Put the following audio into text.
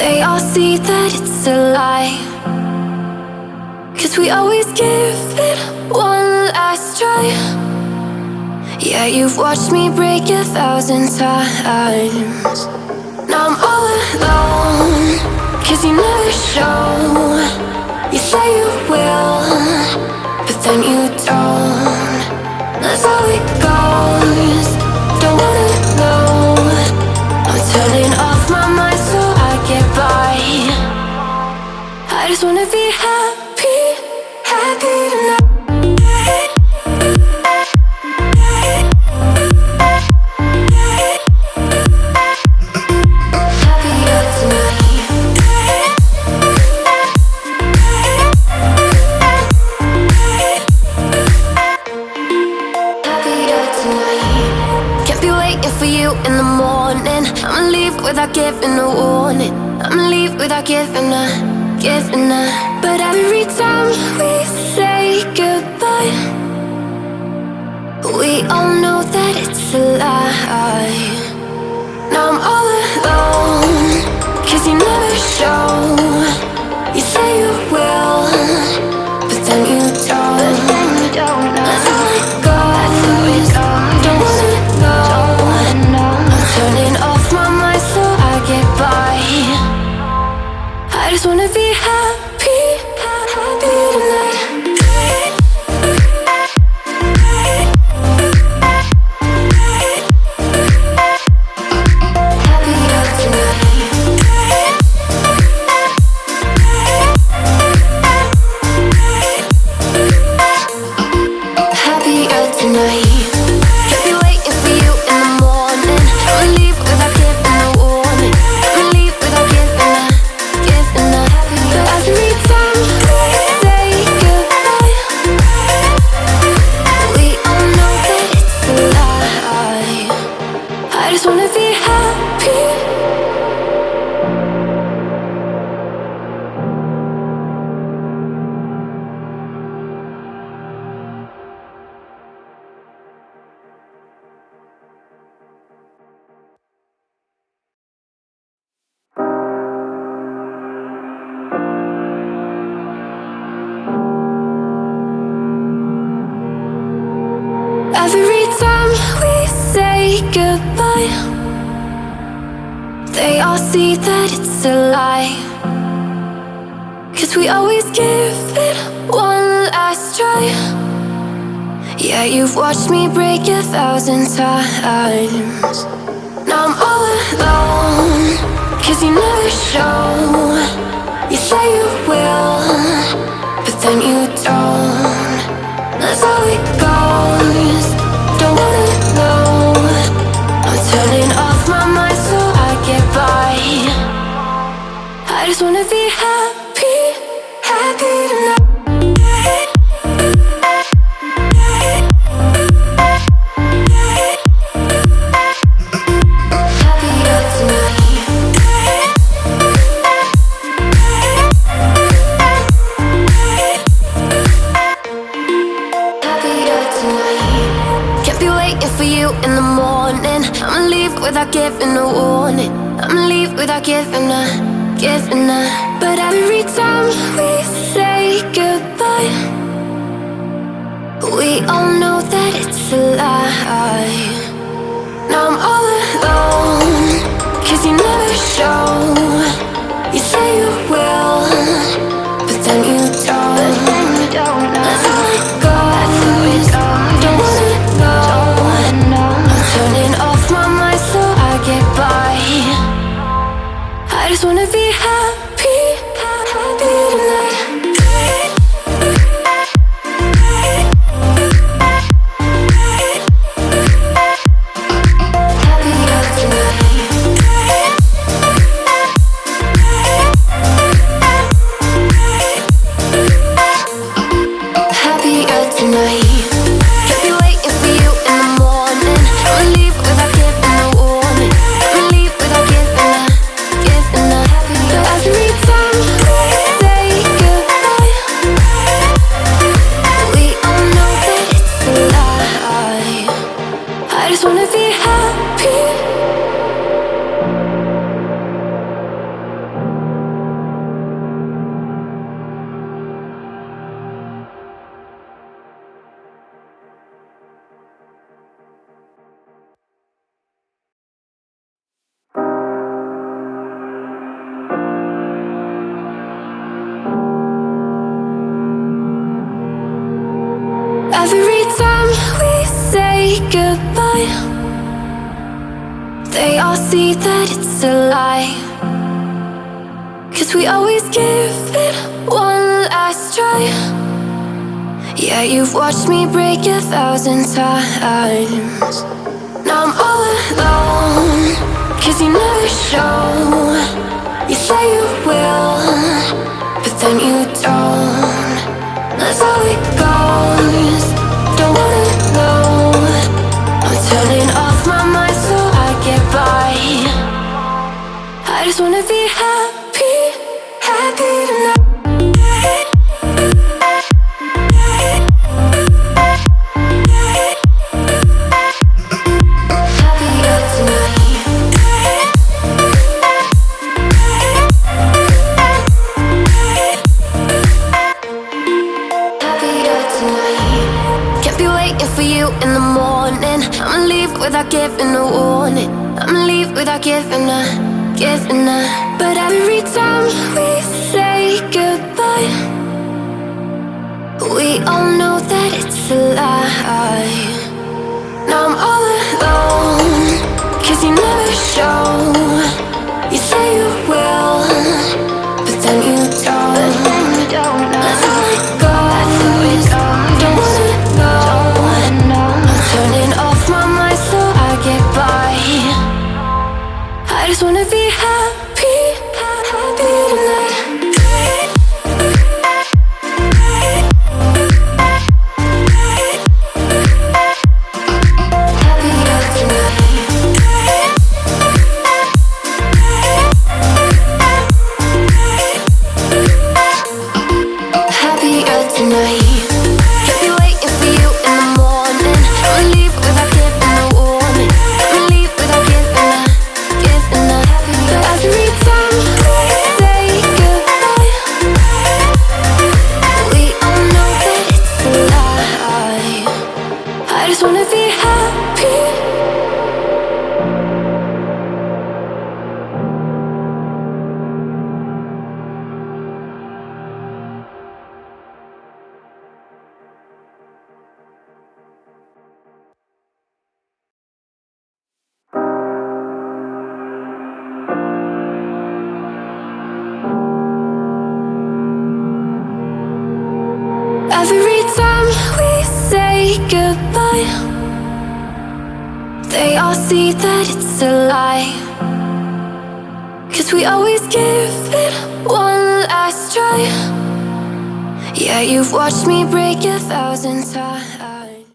They all see that it's a lie, 'cause we always give it one last try. Yeah, you've watched me break 1,000 times. Now I'm all alone, 'cause you never show. You say you will, but then you don't. That's how it goes. Don't wanna know. I'm turning off my mind so I get by. I just wanna be happy, happy tonight. Without giving a warning, I'ma leave without giving a. But every time we say goodbye, we all know that it's a lie. Now I'm all alone, 'cause you never show. You say you will, but then you don't. That's how it goes. Don't wanna know. I'm turning off my mind so I get by. I just wanna be happy, happy tonight. Every time we say goodbye, they all see that it's a lie, 'cause we always give it one last try. Yeah, you've watched me break 1,000 times. Now I'm all alone, 'cause you never show. You say you will, but then you don't. That's how it goes. Don't wanna know. I'm turning off my mind so I get by. I just wanna be happy, happy tonight. In the morning, I'ma leave without giving a warning. I'ma leave without giving a. But every time we say goodbye, we all know that it's a lie. Now I'm all alone, 'cause you never show. You say you will, but then you don't. That's how it goes. Don't wanna know. Turning off my mind so I get by. I just wanna be happy, happy tonight. Happier tonight. Every goodbye. They all see that it's a lie, 'cause we always give it one last try. Yeah, you've watched me break 1,000 times. Now I'm all alone, 'cause you never show. You say you will, but then you don't. That's how it goes. Don't wanna know. I'm turning off my mind so I get by. I just wanna be happy, happy tonight. In the morning, I'ma leave without giving a warning. I'ma leave without giving a. But every time we say goodbye, we all know that it's a lie. Now I'm all alone, 'cause you never show. You say you will, but then you don't. That's how it goes. Don't wanna know. Turning off my mind so I get by. I just wanna be happy, happy tonight. Happier tonight. Happier tonight. Every time we say goodbye, they all see that it's a lie, 'cause we always give it one last try. Yeah, you've watched me break 1,000 times.